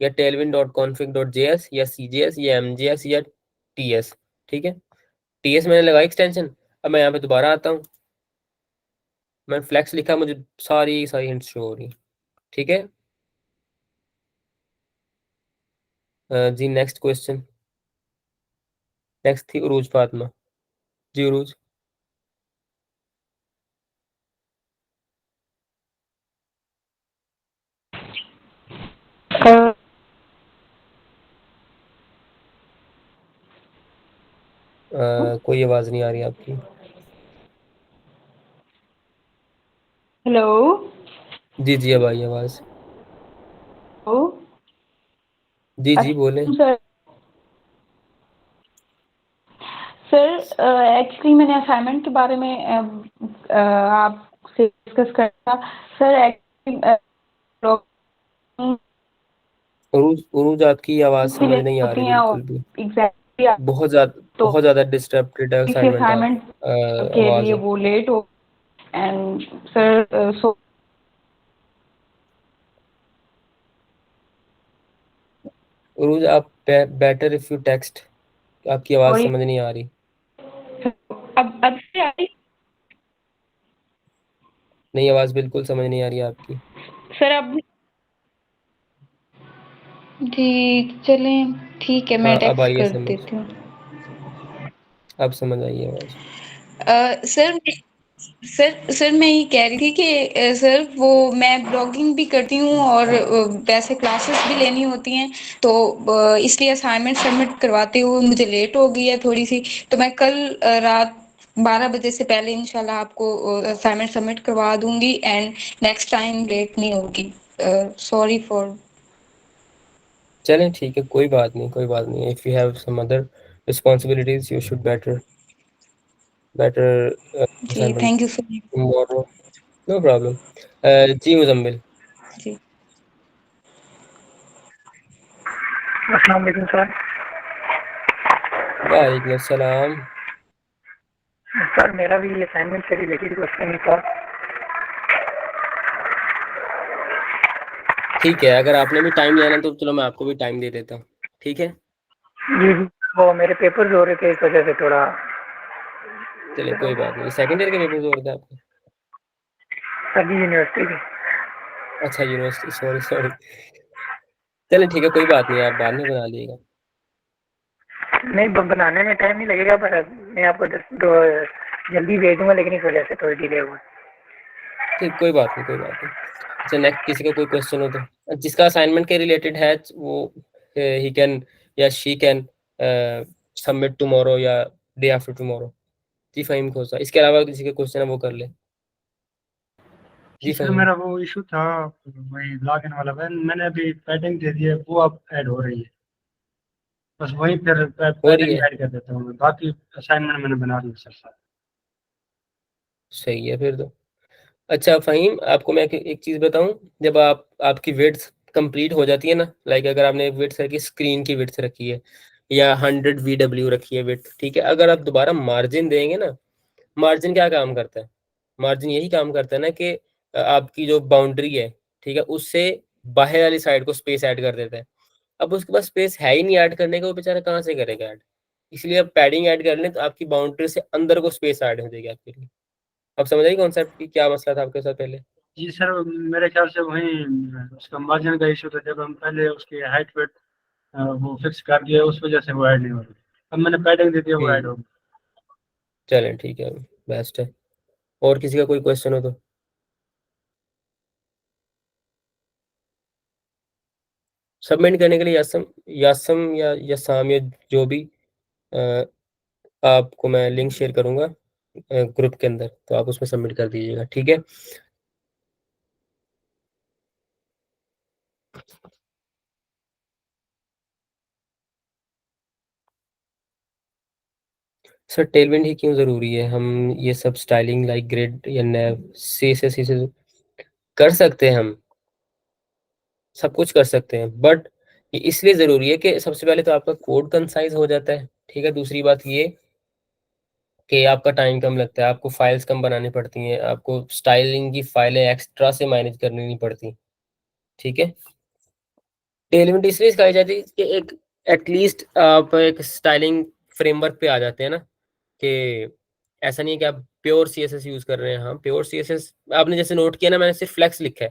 या tailwind.config.js या CJS या MJS या TS। ठीक है, TS मैंने लगाई एक्सटेंशन। अब मैं यहाँ पे दोबारा आता हूँ, मैंने फ्लैक्स लिखा, मुझे सारी सारी हिंट्स शो हो रही है। ठीक है, जी नेक्स्ट क्वेश्चन। नेक्स्ट थी उरूज फातिमा। जी उरूज। कोई आवाज नहीं आ रही आपकी। हेलो। जी जी, अब आई आवाज। ओ। जी जी बोले। सर सर एक्चुअली मैंने असाइनमेंट के बारे में आपसे डिस्कस करना था सर। एक्चुअली उरूज आपकी आवाज समझ नहीं आ रही होती हैं और बिल्कुल भी। एग्जैक्टली तो बहुत ज्यादा डिस्टर्बेड है इसी असाइनमेंट आप असाइनमेंट के आवाज लिए है। वो लेट हो एंड सर सो उरूज आप बेटर इफ यू टेक्स्ट, आपकी आवाज सॉरी। समझ नहीं आ रही। अब से आ रही नहीं, आवाज बिल्कुल समझ नहीं आ रही आपकी। सर? अब जी चलें, ठीक है, मैं हाँ अब टेक्स्ट आई है कर समझ, देती हूँ। अब समझ आई है आवाज। सर सर मैं ये कह रही थी कि सर वो मैं ब्लॉगिंग भी करती हूँ और वैसे क्लासेस भी लेनी होती हैं, तो इसलिए असाइनमेंट सबमिट करवाते हुए मुझे लेट हो गई है थोड़ी सी। तो मैं कल रात 12 बजे से पहले इंशाल्लाह आपको असाइनमेंट सबमिट करवा दूंगी एंड नेक्स्ट टाइम लेट नहीं होगी। Sorry for. चलें ठीक है, कोई बात नहीं, कोई बात नहीं। If you have some other responsibilities you should better जी assignment thank you so much. Tomorrow, no problem. जी मुजम्मिल। जी अस्सलाम वालेकुम सर। वालेकुम अस्सलाम। सर मेरा भी असाइनमेंट से रिलेटेड क्वेश्चन था। ठीक है, अगर आपने भी टाइम लेना तो चलो मैं आपको भी टाइम दे देता हूँ, ठीक है। जी जी, वो मेरे पेपर्स हो रहे थे इस वजह से थोड़ा। चलिए कोई बात नहीं, सेकंड ईयर के पेपर हो रहे थे आपके? सभी यूनिवर्सिटी के। अच्छा यूनिवर्सिटी, सॉरी सॉरी। चलिए ठीक है, कोई बात नहीं, आप बाद में बना लीजिएगा। नहीं, बनाने में टाइम नहीं लगेगा, पर मैं आपको जल्दी भेज दूंगा, लेकिन इस वजह से थोड़ी डिले हुआ। ठीक, कोई बात नहीं, कोई बात नहीं। अच्छा नेक्स्ट किसी का कोई क्वेश्चन हो तो, जिसका असाइनमेंट के रिलेटेड है वो ही कैन या शी कैन सबमिट टुमारो या डे आफ्टर टुमारो। जी फहीम खोसा, इसके अलावा किसी का क्वेश्चन है वो कर ले। जी जी सर, फहीम। मेरा वो इशू था वही लॉगिन वाला। मैंने अभी पैडिंग दे दी है, वो अब ऐड हो रही है। बस वही फिर हो रही पैडिंग है, ऐड कर देता हूँ मैं। बाकी असाइनमेंट मैंने बना लिया सर सारा। सही है फिर तो। अच्छा फहीम, आपको मैं एक चीज बताऊं, जब आपकी विड्थ कंप्लीट हो जाती है ना, लाइक अगर आपने विड्थ रखी, स्क्रीन की विड्थ रखी है या 100 VW रखी है विड्थ, ठीक है, अगर आप दोबारा मार्जिन देंगे ना, मार्जिन क्या काम करता है? मार्जिन यही काम करता है ना कि आपकी जो बाउंड्री है, ठीक है, उससे बाहर वाली साइड को स्पेस ऐड कर देता है। अब उसके पास स्पेस है ही नहीं ऐड करने का, वो बेचारा कहाँ से करेगा ऐड? इसलिए आप पैडिंग ऐड कर लें तो आपकी बाउंड्री से अंदर को स्पेस ऐड हो जाएगी आपके लिए। अब समझ आई कॉन्सेप्ट की क्या मसला था आपके साथ पहले? जी सर, मेरे ख्याल से वही उसका मार्जिन का इशू था। जब हम पहले उसकी हाइट वेट वो फिक्स कर दिया, उस वजह से वो ऐड नहीं हो रही। अब मैंने पैडिंग दे दिया, वो ऐड हो गई। चलें ठीक है, बेस्ट है। और किसी का कोई क्वेश्चन हो तो सबमिट करने के लिए यासम यासम या यसाम या जो भी, अ, आपको मैं लिंक शेयर करूंगा ग्रुप के अंदर, तो आप उसमें सबमिट कर दीजिएगा, ठीक है। सर टेलविंड ही क्यों जरूरी है? हम ये सब स्टाइलिंग लाइक ग्रिड या नैव सी से कर सकते हैं, हम सब कुछ कर सकते हैं, बट ये इसलिए जरूरी है कि सबसे पहले तो आपका कोड कंसाइज हो जाता है, ठीक है। दूसरी बात ये कि आपका टाइम कम लगता है, आपको फाइल्स कम बनानी पड़ती हैं, आपको स्टाइलिंग की फाइलें एक्स्ट्रा से मैनेज करनी नहीं पड़ती, ठीक है। टेलविंड इसलिए सिखाई जाती है कि एक एटलीस्ट आप एक स्टाइलिंग फ्रेमवर्क पे आ जाते हैं ना, कि ऐसा नहीं है कि आप प्योर सीएसएस यूज कर रहे हैं। हाँ प्योर सीएसएस आपने जैसे नोट किया ना, मैंने सिर्फ फ्लेक्स लिखा है,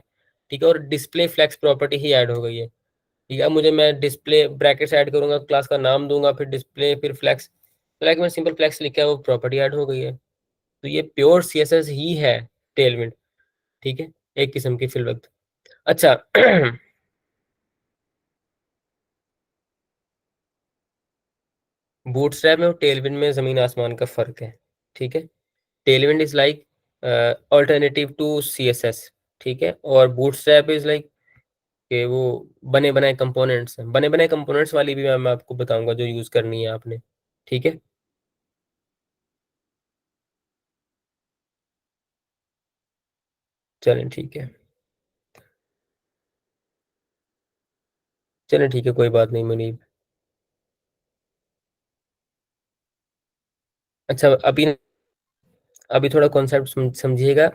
ठीक है, और डिस्प्ले फ्लेक्स प्रॉपर्टी ही ऐड हो गई है, ठीक है। अब मुझे मैं डिस्प्ले ब्रैकेट्स ऐड करूंगा, क्लास का नाम दूंगा, फिर डिस्प्ले, फिर फ्लेक्स, लाइक मैं सिंपल फ्लेक्स लिखा है, वो प्रॉपर्टी ऐड हो गई है। तो ये प्योर सीएसएस ही है टेलविंड, ठीक है, एक किस्म की फिल वक्त। अच्छा बूटस्ट्रैप में और टेलविंड में जमीन आसमान का फर्क है, ठीक है। Tailwind is like alternative to CSS, ठीक है, और बूटस्ट्रैप इज लाइक कि वो बने बनाए कंपोनेंट्स हैं। बने बनाए कंपोनेंट्स वाली भी मैं आपको बताऊंगा जो यूज करनी है आपने, ठीक है। चलें ठीक है, चलें ठीक है, कोई बात नहीं मुनीब। अच्छा अभी थोड़ा कॉन्सेप्ट समझिएगा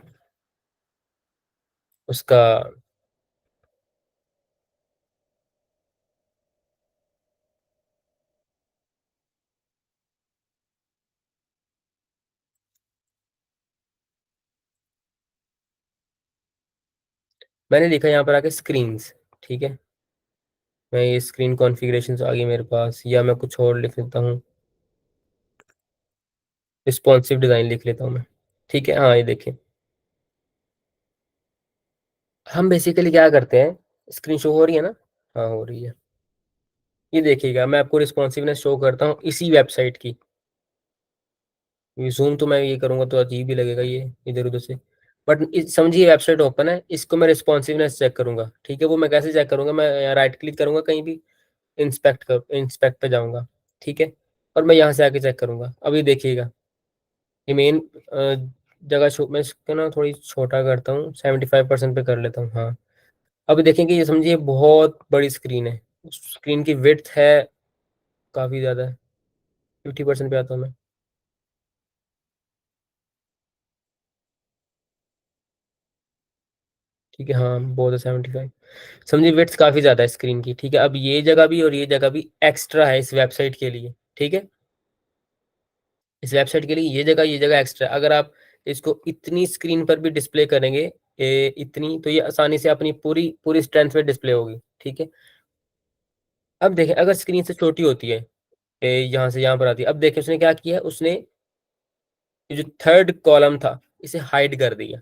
उसका। मैंने लिखा यहाँ पर आके स्क्रीन्स, ठीक है। मैं ये स्क्रीन कॉन्फ़िगरेशंस आ गई मेरे पास, या मैं कुछ और लिख लेता हूँ, रिस्पॉन्सिव डिज़ाइन लिख लेता हूँ मैं, ठीक है। हाँ ये देखिए, हम बेसिकली क्या करते हैं, स्क्रीन शो हो रही है ना? हाँ हो रही है। ये देखिएगा, मैं आपको रिस्पॉन्सिवनेस शो करता हूँ इसी वेबसाइट की। जूम तो मैं ये करूँगा तो अजीब ही लगेगा ये इधर उधर से, बट समझिए वेबसाइट ओपन है, इसको मैं रिस्पॉन्सिवनेस चेक करूँगा, ठीक है। वो मैं कैसे चेक करूँगा, मैं यहाँ राइट क्लिक करूँगा कहीं भी, इंस्पेक्ट पे जाऊँगा, ठीक है, और मैं यहाँ से आके चेक करूँगा। अब ये देखिएगा, ये मेन जगह मैं इसको ना थोड़ी छोटा करता हूँ, 75% पे कर लेता हूँ। हाँ अब देखेंगे, ये समझिए बहुत बड़ी स्क्रीन है, स्क्रीन की विड्थ है काफ़ी ज़्यादा है। 50% पे आता हूँ मैं, ठीक है। हाँ बहुत है 75, समझिए विड्थ काफ़ी ज़्यादा है स्क्रीन की, ठीक है। अब ये जगह भी और ये जगह भी एक्स्ट्रा है इस वेबसाइट के लिए, ठीक है। इस वेबसाइट के लिए ये जगह एक्स्ट्रा, अगर आप इसको इतनी स्क्रीन पर भी डिस्प्ले करेंगे, इतनी, तो ये आसानी से अपनी पूरी पूरी स्ट्रेंथ पे डिस्प्ले होगी, ठीक है। अब देखें, अगर स्क्रीन से छोटी होती है, यहाँ से यहाँ पर आती है, अब देखें उसने क्या किया, उसने ये जो थर्ड कॉलम था इसे हाइड कर दिया,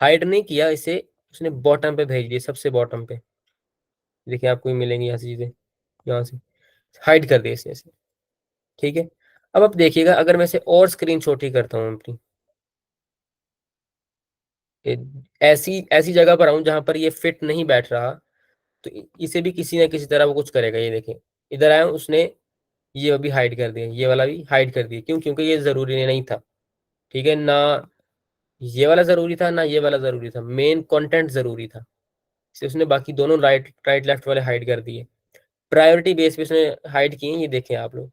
हाइड नहीं किया इसे, उसने बॉटम पे भेज दिया, सबसे बॉटम पे। देखिए आपको भी मिलेंगी यहाँ से चीजें, यहाँ से हाइड कर दिया इसने इसे, ठीक है। अब आप देखिएगा, अगर मैं इसे और स्क्रीन छोटी करता हूँ अपनी, ऐसी ऐसी जगह पर आऊँ जहां पर ये फिट नहीं बैठ रहा, तो इसे भी किसी ना किसी तरह वो कुछ करेगा। ये देखें, इधर आया हूं, उसने ये भी हाइड कर दिया, ये वाला भी हाइड कर दिया, क्यों? क्योंकि ये जरूरी नहीं था, ठीक है ना। ये वाला जरूरी था ना, ये वाला जरूरी था, मेन कंटेंट जरूरी था, इसलिए उसने बाकी दोनों राइट राइट लेफ्ट वाले हाइड कर दिए। प्रायोरिटी बेस पे उसने हाइड किए, ये देखें आप लोग।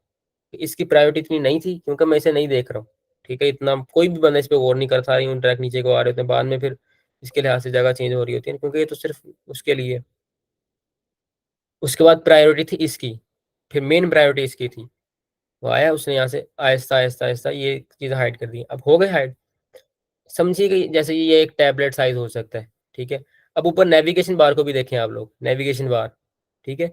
इसकी प्रायोरिटी इतनी नहीं थी क्योंकि मैं इसे नहीं देख रहा हूँ, ठीक है। इतना कोई भी बंदा इस पर गौर नहीं करता, यूं ट्रैक नीचे को आ रहे होते हैं, बाद में फिर इसके लिहाज से जगह चेंज हो रही होती है, क्योंकि ये तो सिर्फ उसके लिए। उसके बाद प्रायोरिटी थी इसकी, फिर मेन प्रायोरिटी इसकी थी। वो आया, उसने यहाँ से आहिस्ता आहिस्ता आहिस्ता ये चीज़ हाइड कर दी, अब हो गए हाइड। समझिए कि जैसे ये एक टैबलेट साइज हो सकता है, ठीक है। अब ऊपर नेविगेशन बार को भी देखें आप लोग, नेविगेशन बार, ठीक है।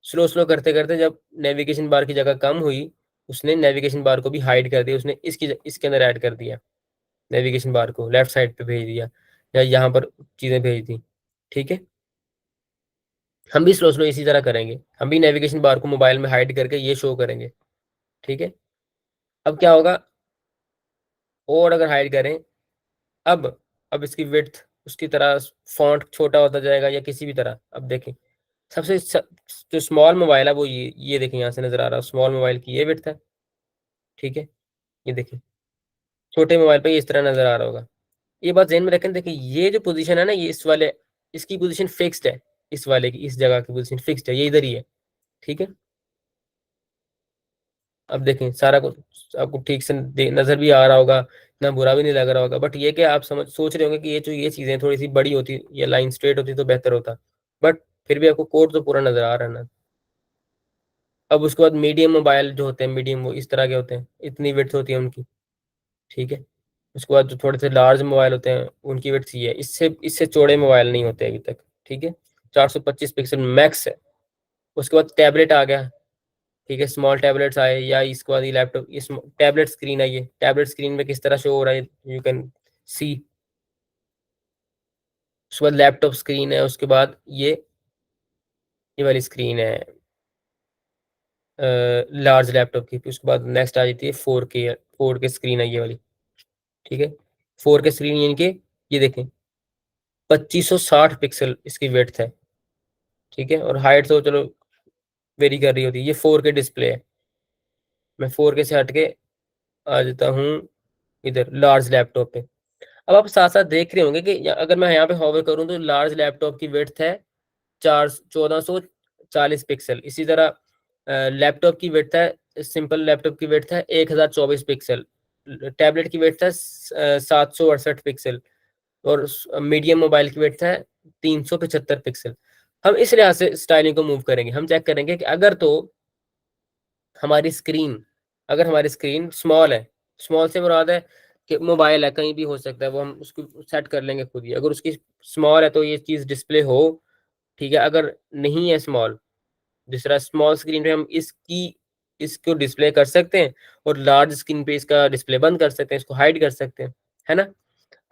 स्लो स्लो करते करते जब नेविगेशन बार की जगह कम हुई, उसने नेविगेशन बार को भी हाइड कर दिया, उसने इसके अंदर ऐड कर दिया, नेविगेशन बार को लेफ्ट साइड पे भेज दिया, या यहाँ पर चीज़ें भेज दी, ठीक है। हम भी स्लो स्लो इसी तरह करेंगे, हम भी नेविगेशन बार को मोबाइल में हाइड करके ये शो करेंगे, ठीक है। अब क्या होगा, और अगर हाइड करें, अब अब इसकी विड्थ उसकी तरह, फॉन्ट छोटा होता जाएगा या किसी भी तरह। अब देखें, जो स्मॉल मोबाइल है वो ये देखें, यहाँ से नजर आ रहा है स्मॉल मोबाइल की ये विड्थ है, ठीक है। ये देखें, छोटे मोबाइल पे इस तरह नजर आ रहा होगा। ये बात ध्यान में रखें, देखिए ये जो पोजीशन है ना, ये इस वाले, इसकी पोजीशन फिक्स्ड है, इस वाले की, इस जगह की पोजीशन फिक्स्ड है, ये इधर ही है, ठीक है। अब देखें सारा कुछ आपको ठीक से नजर भी आ रहा होगा, इतना बुरा भी नहीं लग रहा होगा, बट ये कि आप सोच रहे होंगे कि ये चीजें थोड़ी सी बड़ी होती या लाइन स्ट्रेट होती तो बेहतर होता, बट फिर भी आपको कोड तो पूरा नजर आ रहा है ना। अब उसके बाद मीडियम मोबाइल जो होते हैं, मीडियम वो इस तरह के होते हैं, इतनी विड्थ होती है उनकी, ठीक है। उसके बाद जो थोड़े से लार्ज मोबाइल होते हैं उनकी विड्थ ये है, इससे इससे चौड़े मोबाइल नहीं होते अभी तक, ठीक है। 425 पिक्सल मैक्स है। उसके बाद टैबलेट आ गया, ठीक है, स्मॉल टैबलेट्स आए, या इसके बाद ये लैपटॉप, इस टैबलेट स्क्रीन है, ये टैबलेट स्क्रीन में किस तरह शो हो रहा है, यू कैन सी। उसके बाद लैपटॉप स्क्रीन है, उसके बाद ये वाली स्क्रीन है लार्ज लैपटॉप की, फिर उसके बाद नेक्स्ट आ जाती है 4K स्क्रीन है ये वाली, ठीक है। 4K स्क्रीन यानी कि ये देखें 2560 पिक्सल इसकी विड्थ है, ठीक है। और हाइट तो चलो वेरी कर रही होती है, ये 4K डिस्प्ले है। मैं 4K से हट के आ जाता हूँ इधर लार्ज लैपटॉप पे। अब आप साथ साथ देख रहे होंगे कि अगर मैं यहाँ पे होवर करूँ तो लार्ज लैपटॉप की विड्थ है 1440 पिक्सल। इसी तरह लैपटॉप की विड्थ है, सिंपल लैपटॉप की विड्थ है 1024 पिक्सल, टैबलेट की विड्थ है 768 पिक्सल, और मीडियम मोबाइल की विड्थ है 375 पिक्सल। हम इस लिहाज से स्टाइलिंग को मूव करेंगे। हम चेक करेंगे कि अगर हमारी स्क्रीन स्मॉल है, स्मॉल से मुराद है कि मोबाइल है, कहीं भी हो सकता है, वो हम उसको सेट कर लेंगे खुद ही। अगर उसकी स्मॉल है तो ये चीज़ डिस्प्ले हो, ठीक है। अगर नहीं है स्मॉल, दूसरा स्मॉल स्क्रीन पे हम इसको डिस्प्ले कर सकते हैं, और लार्ज स्क्रीन पे इसका डिस्प्ले बंद कर सकते हैं, इसको हाइड कर सकते हैं, है ना।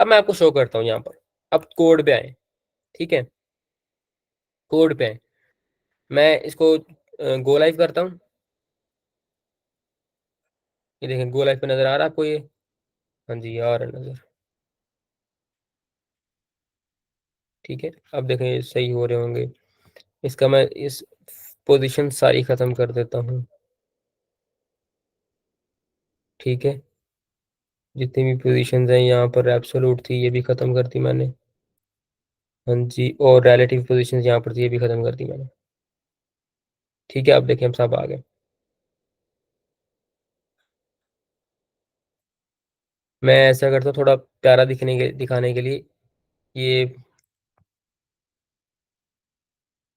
अब मैं आपको शो करता हूँ यहाँ पर। अब कोड पे आए, ठीक है, कोड पे आए, मैं इसको गो लाइव करता हूँ। ये देखें गो लाइव पे नजर आ रहा है आपको ये? हाँ जी आ रहा है नजर, ठीक है। अब देखें ये सही हो रहे होंगे। इसका मैं इस पोजीशन सारी खत्म कर देता हूँ, ठीक है। जितनी भी पोजीशंस हैं यहाँ पर एब्सोल्यूट थी, ये भी खत्म कर दी मैंने, हाँ जी। और रिलेटिव पोजीशंस यहाँ पर थी, ये भी खत्म कर दी मैंने, ठीक है। अब देखें हम सब आ गए। मैं ऐसा करता हूँ थोड़ा प्यारा दिखाने के लिए, ये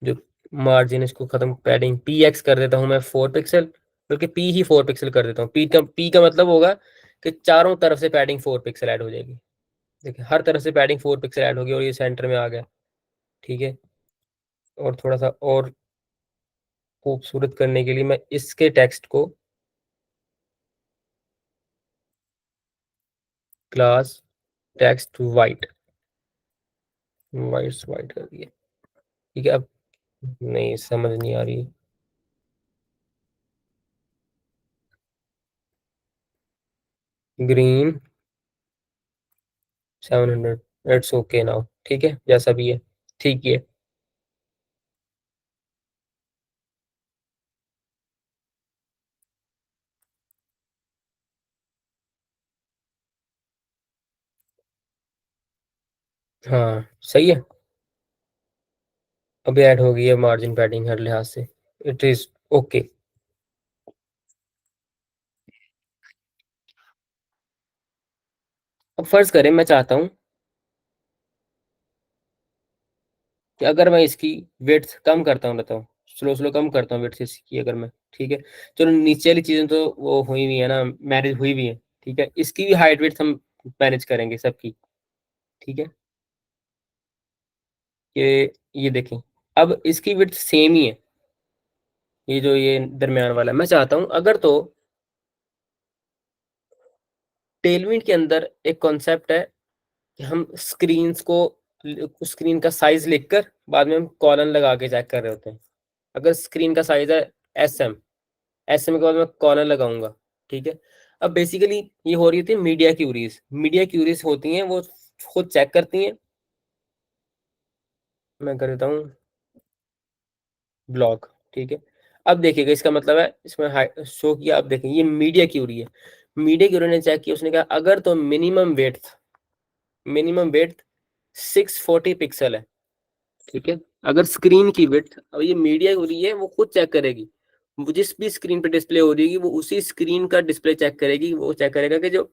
जो मार्जिन इसको खत्म, पैडिंग पी एक्स कर देता हूँ मैं 4 पिक्सल, बल्कि पी ही 4 पिक्सल कर देता हूँ। पी का मतलब होगा कि चारों तरफ से पैडिंग 4 पिक्सल ऐड हो जाएगी। देखिए हर तरफ से पैडिंग 4 पिक्सल ऐड होगी, और ये सेंटर में आ गया, ठीक है। और थोड़ा सा और खूबसूरत करने के लिए मैं इसके टेक्स्ट को क्लास टेक्स्ट वाइट वाइट कर दिया, ठीक है। अब नहीं समझ नहीं आ रही, ग्रीन 700, इट्स ओके नाउ, ठीक है, जैसा भी है ठीक ही है। हाँ सही है। अभी ऐड हो गई है मार्जिन पैडिंग हर लिहाज से, इट इज ओके। अब फर्ज करें मैं चाहता हूं कि अगर मैं इसकी विड्थ कम करता हूँ, बताओ, स्लो स्लो कम करता हूँ विड्थ इसकी, अगर मैं, ठीक है। चलो नीचे वाली चीजें तो वो हुई हुई है ना, मैनेज हुई हुई है, ठीक है। इसकी भी हाइट विड्थ हम मैनेज करेंगे सबकी, ठीक है। ये देखें, अब इसकी विड्थ सेम ही है, ये जो ये दरमियान वाला है। मैं चाहता हूं अगर तो टेलविंड के अंदर एक कॉन्सेप्ट है कि हम स्क्रीन का साइज लिखकर बाद में हम कॉलन लगा के चेक कर रहे होते हैं। अगर स्क्रीन का साइज है एस एम के बाद मैं कॉलन लगाऊंगा, ठीक है। अब बेसिकली ये हो रही थी मीडिया क्यूरीज होती हैं, वो खुद चेक करती हैं। मैं कर देता हूँ ब्लॉक, ठीक है। अब देखिएगा इसका मतलब है, इसमें शो किया, अब देखें ये मीडिया क्यूरी है। मीडिया क्यूरी ने चेक किया, उसने कहा अगर तो मिनिमम वेट 640 पिक्सल है, ठीक है। अगर स्क्रीन की विड्थ, अब ये मीडिया हो रही है, वो खुद चेक करेगी, वो जिस भी स्क्रीन पे डिस्प्ले हो रही है वो उसी स्क्रीन का डिस्प्ले चेक करेगी। वो चेक करेगा कि जो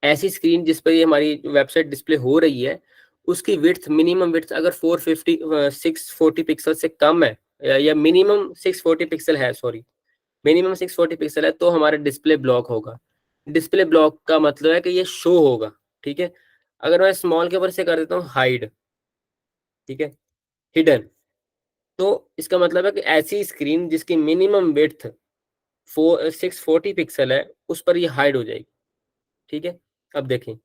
ऐसी स्क्रीन जिस पर ये हमारी वेबसाइट डिस्प्ले हो रही है, उसकी मिनिमम विड्थ अगर 640 पिक्सल से कम है, या मिनिमम 640 पिक्सल है, सॉरी, मिनिमम 640 पिक्सल है, तो हमारा डिस्प्ले ब्लॉक होगा। डिस्प्ले ब्लॉक का मतलब है कि ये शो होगा, ठीक है। अगर मैं स्मॉल के ऊपर से कर देता हूँ हाइड, ठीक है, हिडन, तो इसका मतलब है कि ऐसी स्क्रीन जिसकी मिनिमम विड्थ 640 पिक्सल है, उस पर ये हाइड हो जाएगी, ठीक है। अब देखें,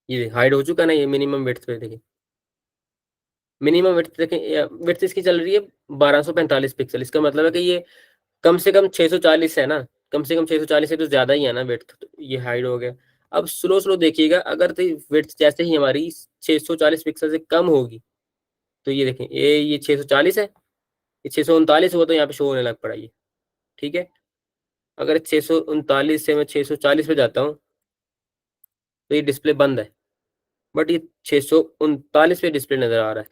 ये हाइड हो चुका ना, ये मिनिमम विड्थ पे देखें, मिनिमम विड्थ देखें, विड्थ इसकी चल रही है 1245 पिक्सल। इसका मतलब है कि ये कम से कम 640 है ना, कम से कम 640 से तो ज्यादा ही है ना विड्थ, तो ये हाइड हो गया। अब स्लो स्लो देखिएगा, अगर तो विड्थ जैसे ही हमारी 640 पिक्सल से कम होगी, तो ये देखें ये 640 है, ये 639 हुआ तो यहाँ पे शो होने लग पड़ा ये, ठीक है। अगर 639 से मैं 640 पे जाता हूँ तो ये डिस्प्ले बंद है, बट ये 639 पे डिस्प्ले नजर आ रहा है,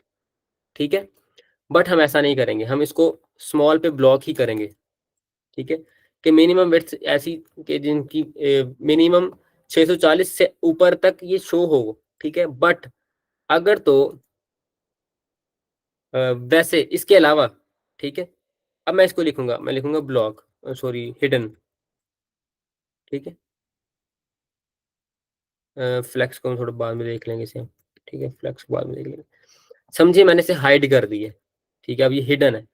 ठीक है। बट हम ऐसा नहीं करेंगे, हम इसको स्मॉल पे ब्लॉक ही करेंगे, ठीक है। कि मिनिमम विड्थ ऐसी कि जिनकी मिनिमम 640 से ऊपर तक ये शो हो, ठीक है। बट अगर तो वैसे इसके अलावा, ठीक है, अब मैं इसको लिखूंगा, मैं लिखूंगा ब्लॉक, सॉरी हिडन, ठीक है। फ्लेक्स को हम थोड़ा बाद में देख लेंगे इसे हम, ठीक है, फ्लेक्स को बाद में देख लेंगे। समझिए मैंने इसे हाइड कर दी है, ठीक है। अब ये हिडन है,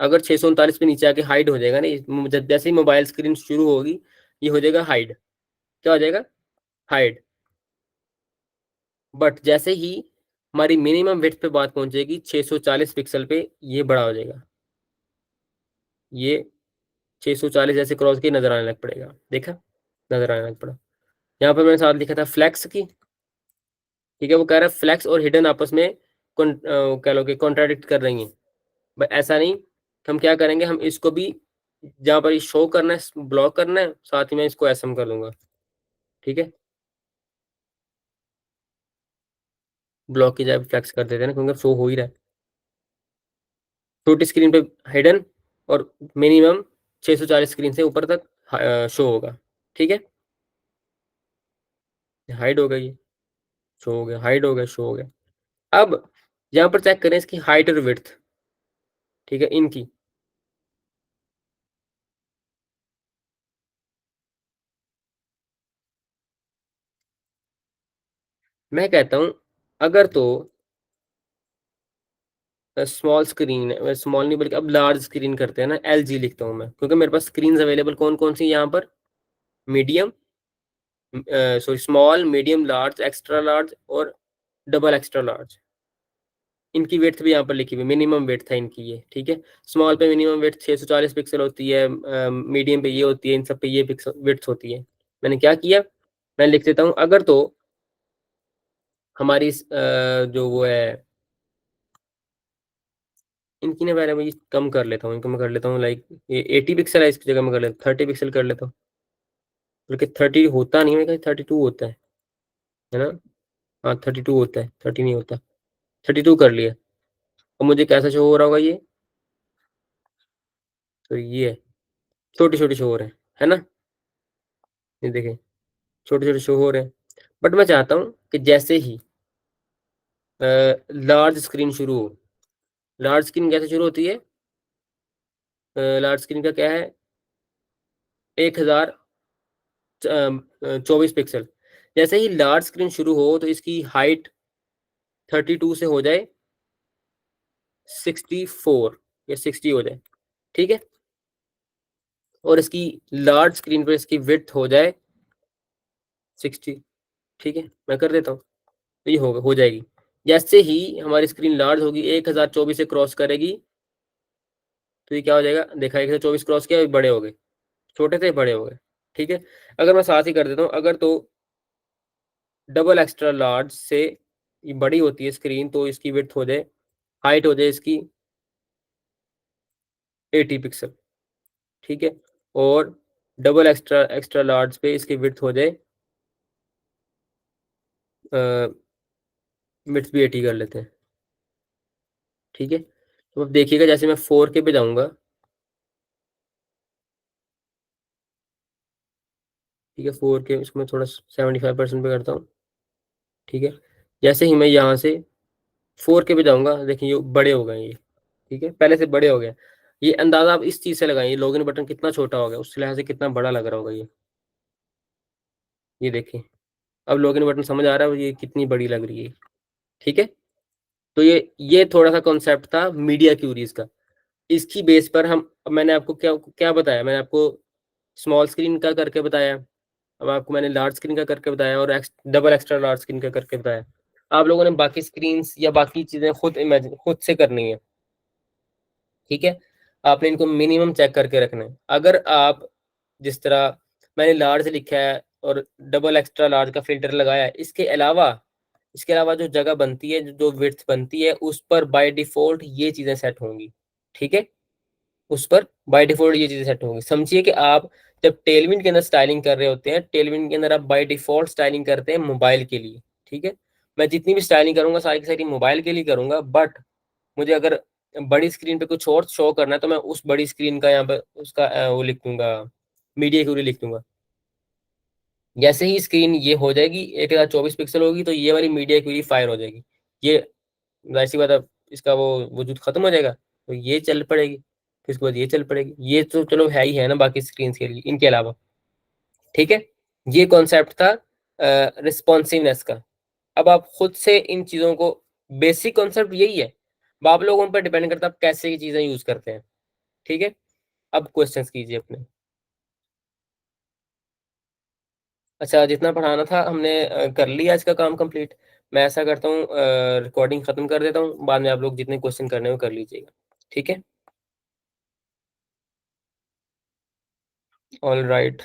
अगर 639 पे नीचे आके हाइड हो जाएगा ना, जैसे ही मोबाइल स्क्रीन शुरू होगी ये हो जाएगा हाइड, क्या हो जाएगा, हाइड। बट जैसे ही हमारी मिनिमम विड्थ पे बात पहुंचेगी 640 पिक्सल पे, ये बड़ा हो जाएगा, ये 640 जैसे क्रॉस की नजर आने लग पड़ेगा, देखा, नजर आने लग पड़ा। यहाँ पर मैंने साथ लिखा था फ्लेक्स की, ठीक है। वो कह रहा है फ्लेक्स और हिडन आपस में कह लो कि कॉन्ट्राडिक्ट कर रही हैं, बट ऐसा नहीं। हम क्या करेंगे, हम इसको भी जहाँ पर शो करना है ब्लॉक करना है, साथ ही मैं इसको एसएम कर दूंगा, ठीक है। ब्लॉक की जगह फ्लेक्स कर देते हैं ना, क्योंकि शो हो ही रहा है। छोटी स्क्रीन पे हिडन और मिनिमम 640 स्क्रीन से ऊपर तक शो होगा, ठीक है। हाइड हो गया, ये शो हो गया, हाइड हो गया, शो हो गया। अब यहाँ पर चेक करें इसकी हाइट और विड्थ, ठीक है, इनकी। मैं कहता हूं अगर तो स्मॉल स्क्रीन है, स्मॉल नहीं बल्कि अब लार्ज स्क्रीन करते हैं ना, एलजी लिखता हूं मैं, क्योंकि मेरे पास स्क्रीन अवेलेबल कौन कौन सी यहाँ पर, medium, sorry small, medium, large, extra large और डबल एक्स्ट्रा लार्ज। इनकी वेट भी यहाँ पर लिखी हुई, मिनिमम वेट था इनकी ये, ठीक है। स्मॉल पे मिनिमम वेट 640 पिक्सल होती है, मीडियम पे ये होती है, इन सब पे ये पिक्सल वेट्स होती है। मैंने क्या किया, मैं लिख देता हूँ अगर तो हमारी जो वो है इनकी ना, पहले मैं कम कर लेता हूँ, इनको मैं कर लेता हूँ लाइक ये 80 पिक्सल है, इसकी जगह मैं कर लेता हूँ 30 पिक्सल कर लेता हूँ, बल्कि 30 होता नहीं, मैं 32 होता है ना। हाँ 32 होता है, 30 नहीं होता, 32 कर लिया। और मुझे कैसा शो हो रहा होगा ये, तो ये छोटी छोटी शो हो रहे हैं, है ना, ये देखें छोटे छोटे शो हो रहे हैं। बट मैं चाहता हूँ कि जैसे ही लार्ज स्क्रीन शुरू हो, लार्ज स्क्रीन कैसे शुरू होती है, लार्ज स्क्रीन का क्या है, 1024 पिक्सल। जैसे ही लार्ज स्क्रीन शुरू हो तो इसकी हाइट 32 से हो जाए 64 या 60 हो जाए, ठीक है। और इसकी लार्ज स्क्रीन पर इसकी विड्थ हो जाए 60, ठीक है, मैं कर देता हूँ, तो ये होगा, हो जाएगी। जैसे ही हमारी स्क्रीन लार्ज होगी 1024 से क्रॉस करेगी तो ये क्या हो जाएगा, देखा 124 क्रॉस किया, बड़े हो गए, छोटे थे बड़े हो गए, ठीक है। अगर मैं साथ ही कर देता हूँ, अगर तो डबल एक्स्ट्रा लार्ज से ये बड़ी होती है स्क्रीन तो इसकी विड्थ हो जाए, हाइट हो जाए इसकी 80 पिक्सल, ठीक है। और डबल एक्स्ट्रा एक्स्ट्रा लार्ज पे इसकी विड्थ हो जाए, विड्थ भी 80 कर लेते हैं, ठीक है। तो अब देखिएगा जैसे मैं 4K पे जाऊंगा, ठीक है, 4K इसको मैं थोड़ा 75% पे करता हूँ, ठीक है। जैसे ही मैं यहाँ से 4K पे जाऊंगा, देखिए ये बड़े हो गए ये, ठीक है, पहले से बड़े हो गए। ये अंदाजा आप इस चीज से लगाएं, लॉगिन बटन कितना छोटा हो गया, उस लिहाज से कितना बड़ा लग रहा होगा ये देखिए, अब लॉगिन बटन समझ आ रहा है ये कितनी बड़ी लग रही है, ठीक है। तो ये थोड़ा सा कॉन्सेप्ट था मीडिया क्यूरीज का। इसकी बेस पर हम, अब मैंने आपको क्या क्या बताया, मैंने आपको स्मॉल स्क्रीन का करके बताया, अब आपको मैंने लार्ज स्क्रीन का करके बताया और डबल एक्स्ट्रा लार्ज स्क्रीन का करके बताया। आप लोगों ने बाकी स्क्रीन या बाकी चीजें खुद इमेजिन खुद से करनी है, ठीक है। आपने इनको मिनिमम चेक करके रखना है। अगर आप जिस तरह मैंने लार्ज लिखा है और डबल एक्स्ट्रा लार्ज का फिल्टर लगाया है, इसके अलावा जो जगह बनती है, जो विड्थ बनती है, उस पर बाय डिफॉल्ट ये चीजें सेट होंगी, ठीक है, उस पर बाय डिफॉल्ट ये चीजें सेट होंगी। समझिए कि आप जब टेलविंड के अंदर स्टाइलिंग कर रहे होते हैं, टेलविंड के अंदर आप बाय डिफॉल्ट स्टाइलिंग करते हैं मोबाइल के लिए, ठीक है। मैं जितनी भी स्टाइलिंग करूंगा सारी की सारी मोबाइल के लिए करूंगा, बट मुझे अगर बड़ी स्क्रीन पे कुछ और शो करना है तो मैं उस बड़ी स्क्रीन का यहाँ पे उसका वो लिख दूंगा, मीडिया क्यूरी लिख दूंगा। जैसे ही स्क्रीन ये हो जाएगी 1024 पिक्सल होगी तो ये वाली मीडिया क्यूरी फायर हो जाएगी, ये जाहिर सी बात है इसका वो वजूद खत्म हो जाएगा, तो ये चल पड़ेगी, फिर उसके बाद ये चल पड़ेगी। ये तो चलो है ही है ना बाकी स्क्रीन के लिए, इनके अलावा, ठीक है। ये कॉन्सेप्ट था रिस्पॉन्सिवनेस का। अब आप खुद से इन चीजों को, बेसिक कॉन्सेप्ट यही है, अब आप लोगों पर डिपेंड करता है आप कैसे ये चीजें यूज करते हैं, ठीक है। अब क्वेश्चंस कीजिए अपने। अच्छा, जितना पढ़ाना था हमने कर लिया, आज का काम कंप्लीट। मैं ऐसा करता हूँ रिकॉर्डिंग खत्म कर देता हूँ, बाद में आप लोग जितने क्वेश्चन करने हो कर लीजिएगा, ठीक है। All right.